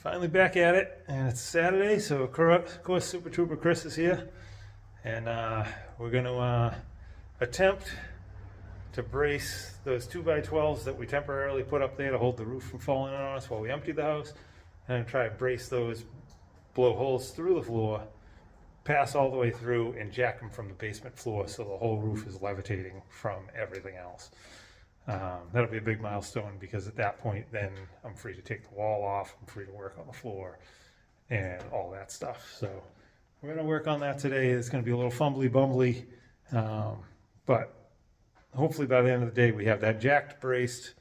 Finally back at it, and it's Saturday, so of course Super Trooper Chris is here, and we're going to attempt to brace those 2x12s that we temporarily put up there to hold the roof from falling on us while we empty the house, and try to brace those, blow holes through the floor, pass all the way through, and jack them from the basement floor so the whole roof is levitating from everything else. That'll be a big milestone, because at that point then I'm free to take the wall off, I'm free to work on the floor and all that stuff. So we're going to work on that today. It's going to be a little fumbly bumbly, but hopefully by the end of the day we have that jacked, braced,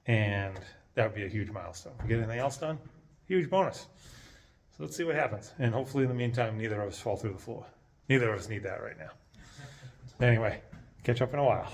and that would be a huge milestone. If we get anything else done, huge bonus. So let's see what happens, and hopefully in the meantime neither of us fall through the floor. Neither of us need that right now. Anyway, catch up in a while.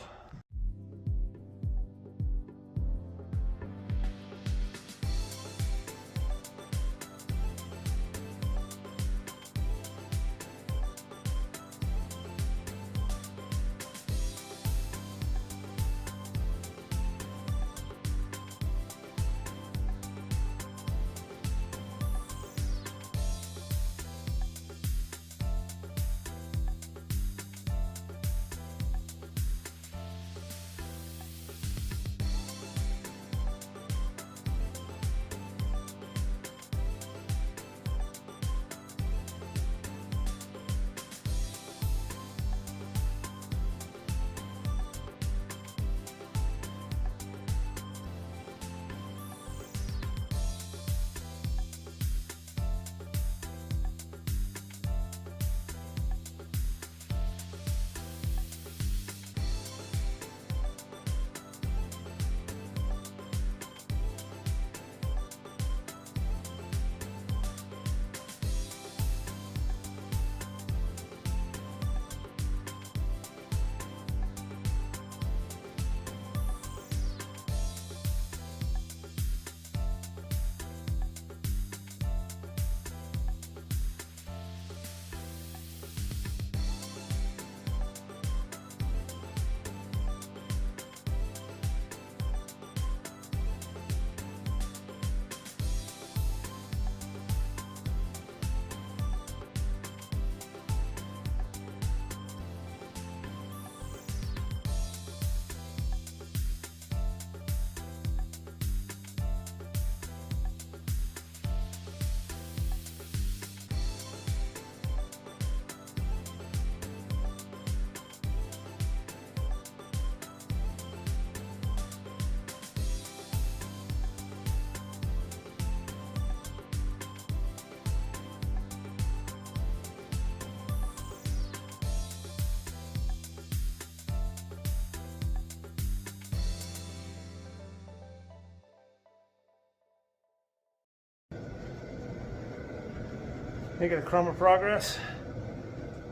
Making a crumb of progress.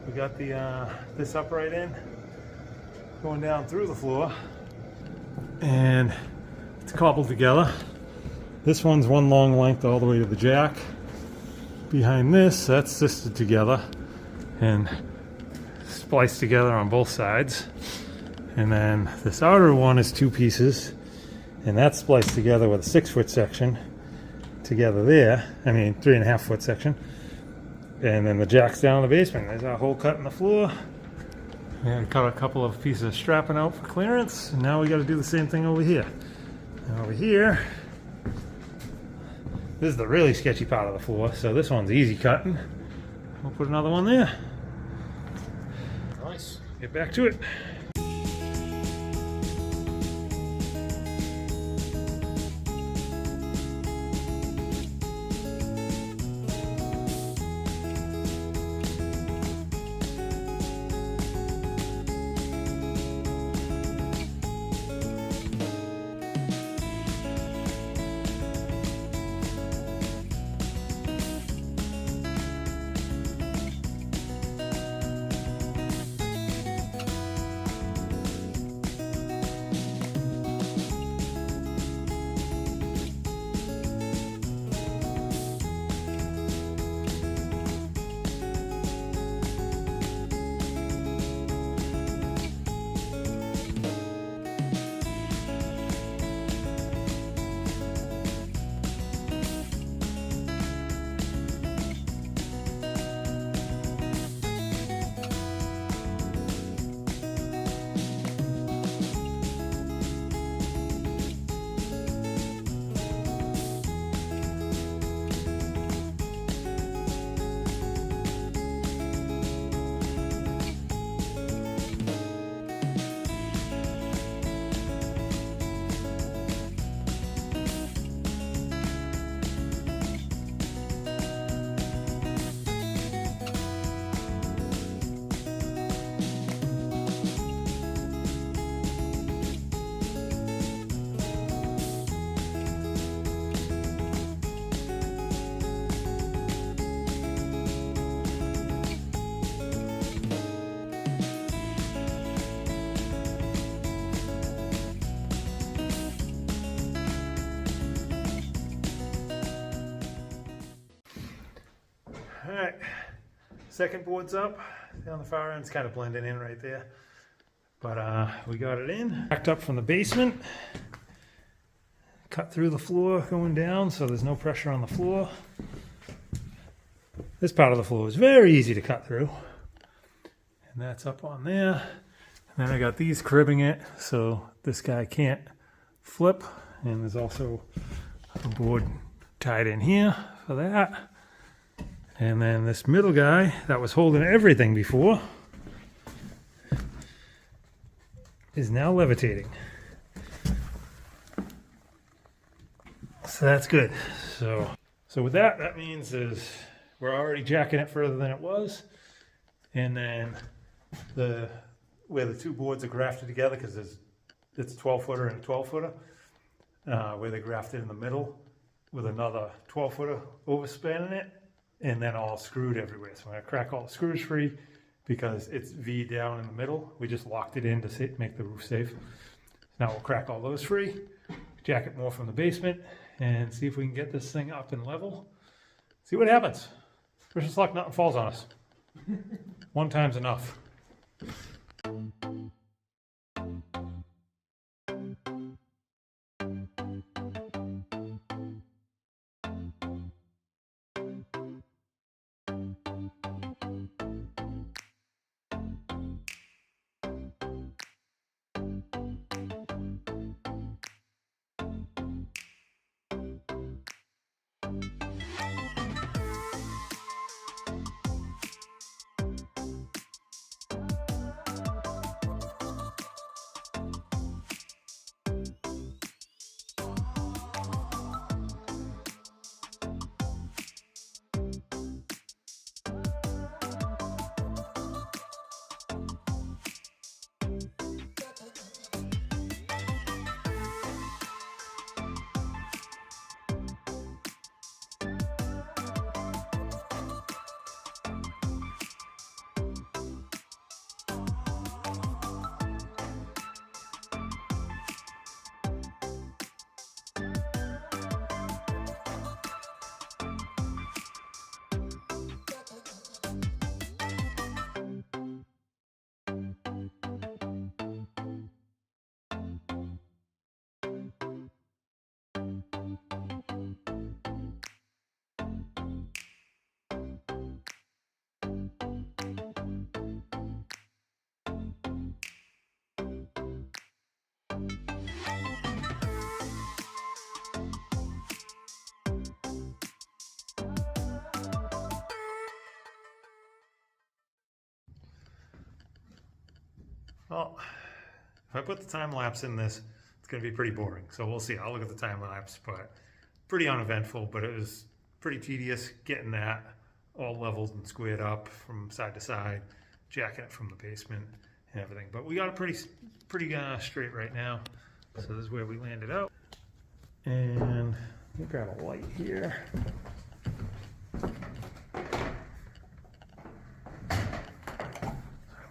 We got the this upright in going down through the floor, and it's cobbled together. This one's one long length all the way to the jack. Behind this, that's sisted together and spliced together on both sides. And then this outer one is two pieces, and that's spliced together with a 6-foot section together there. I mean, 3.5-foot section. And then the jack's down in the basement. There's a hole cut in the floor. And cut a couple of pieces of strapping out for clearance. And now we got to do the same thing over here. And over here, this is the really sketchy part of the floor. So this one's easy cutting. We'll put another one there. Nice. Get back to it. right, second board's up. Down the far end's kind of blending in right there. But we got it in. Backed up from the basement. Cut through the floor going down so there's no pressure on the floor. This part of the floor is very easy to cut through. And that's up on there. And then I got these cribbing it so this guy can't flip. And there's also a board tied in here for that. And then this middle guy that was holding everything before is now levitating. So that's good. So with that, that means is we're already jacking it further than it was. And then where the two boards are grafted together, because it's 12-footer and 12-footer, where they grafted in the middle with another 12-footer overspanning it, and then all screwed everywhere. So I'm going to crack all the screws free because it's V down in the middle. We just locked it in to make the roof safe. Now we'll crack all those free, jack it more from the basement, and see if we can get this thing up and level. See what happens. Wish us luck, nothing falls on us. One time's enough. Well, if I put the time lapse in this, it's going to be pretty boring. So we'll see. I'll look at the time lapse, but pretty uneventful. But it was pretty tedious getting that all leveled and squared up from side to side, jacking it from the basement and everything. But we got it pretty straight right now. So this is where we landed out. And let me grab a light here. Sorry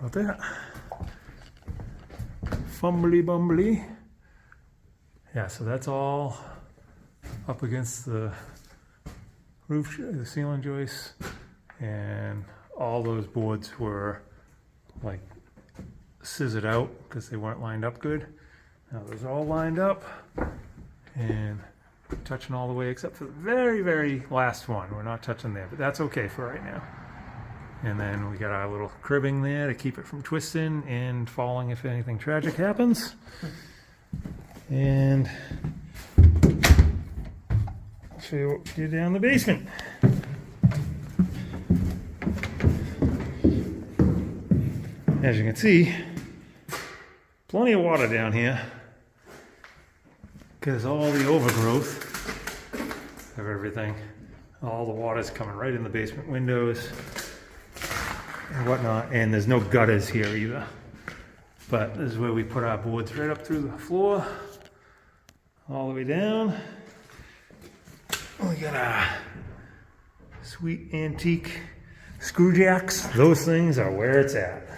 about that. Fumbly bumbly. Yeah, so that's all up against the roof, the ceiling joists, and all those boards were like scissored out because they weren't lined up good. Now those are all lined up and touching all the way except for the very, very last one. We're not touching there, but that's okay for right now. And then we got our little cribbing there to keep it from twisting and falling if anything tragic happens. And I'll show you what we did down the basement. As you can see, plenty of water down here because all the overgrowth of everything, all the water's coming right in the basement windows and whatnot, and there's no gutters here either. But this is where we put our boards, right up through the floor, all the way down. We got our sweet antique screw jacks. Those things are where it's at.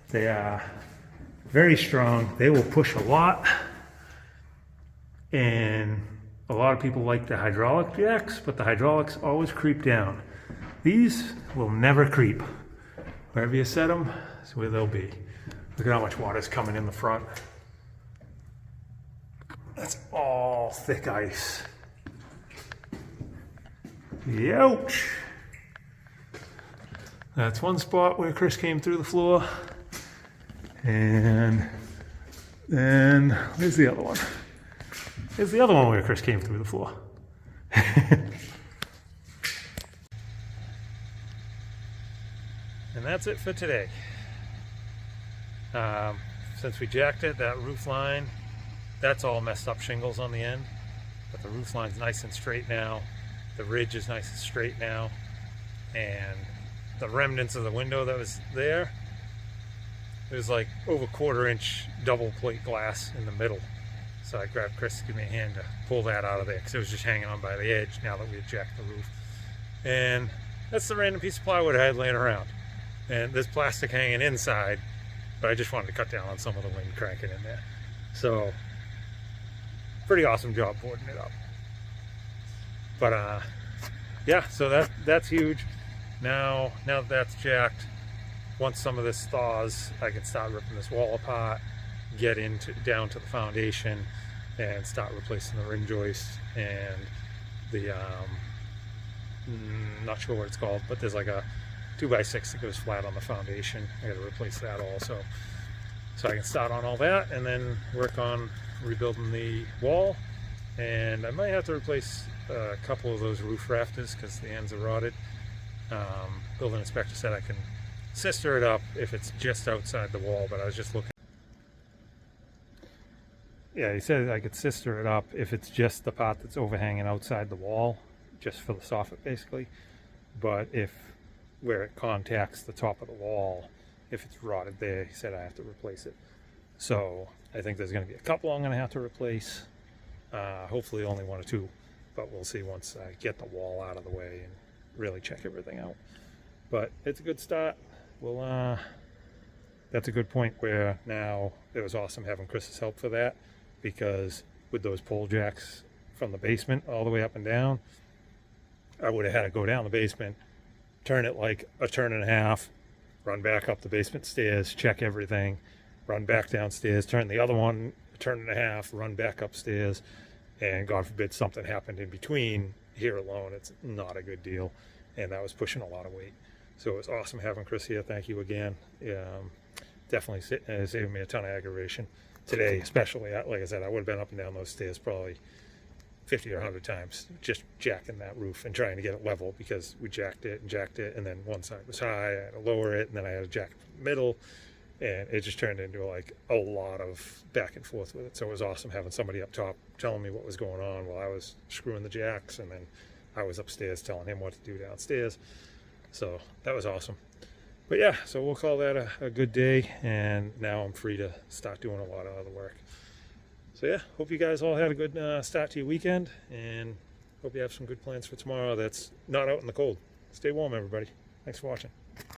They are very strong. They will push a lot. And a lot of people like the hydraulic jacks, but the hydraulics always creep down. These will never creep. Wherever you set them, is where they'll be. Look at how much water's coming in the front. That's all thick ice. Ouch! That's one spot where Chris came through the floor. And then, where's the other one? Here's the other one where Chris came through the floor. And that's it for today. Since we jacked it, that roof line, that's all messed up shingles on the end. But the roof line's nice and straight now. The ridge is nice and straight now. And the remnants of the window that was there, it was like over 1/4 inch double plate glass in the middle. So I grabbed Chris to give me a hand to pull that out of there because it was just hanging on by the edge now that we had jacked the roof. And that's the random piece of plywood I had laying around. And there's plastic hanging inside, but I just wanted to cut down on some of the wind cranking in there. So, pretty awesome job boarding it up. But yeah, so that's huge. Now that that's jacked, once some of this thaws, I can start ripping this wall apart, get down to the foundation, and start replacing the rim joist and the not sure what it's called, but there's like a 2x6 that goes flat on the foundation. I got to replace that also, so I can start on all that and then work on rebuilding the wall. And I might have to replace a couple of those roof rafters because the ends are rotted. Building inspector said I can sister it up if it's just outside the wall, but I was just looking. Yeah, he said I could sister it up if it's just the part that's overhanging outside the wall, just for the soffit basically. But if where it contacts the top of the wall, if it's rotted there, he said I have to replace it. So I think there's going to be a couple I'm going to have to replace. Hopefully only 1 or 2, but we'll see once I get the wall out of the way and really check everything out. But it's a good start. Well, that's a good point where now it was awesome having Chris's help for that, because with those pole jacks from the basement all the way up and down, I would have had to go down the basement, turn it like a turn and a half, run back up the basement stairs, check everything, run back downstairs, turn the other one a turn and a half, run back upstairs, and God forbid something happened in between. Here alone, it's not a good deal, and that was pushing a lot of weight. So it was awesome having Chris here. Thank you again. Definitely saved me a ton of aggravation today, especially. Like I said, I would have been up and down those stairs probably 50 or 100 times just jacking that roof and trying to get it level, because we jacked it, and then one side was high, I had to lower it, and then I had to jack it from the middle, and it just turned into like a lot of back and forth with it. So it was awesome having somebody up top telling me what was going on while I was screwing the jacks, and then I was upstairs telling him what to do downstairs. So that was awesome. But yeah, so we'll call that a good day, and now I'm free to start doing a lot of other work. So yeah, hope you guys all had a good start to your weekend, and hope you have some good plans for tomorrow that's not out in the cold. Stay warm, everybody. Thanks for watching.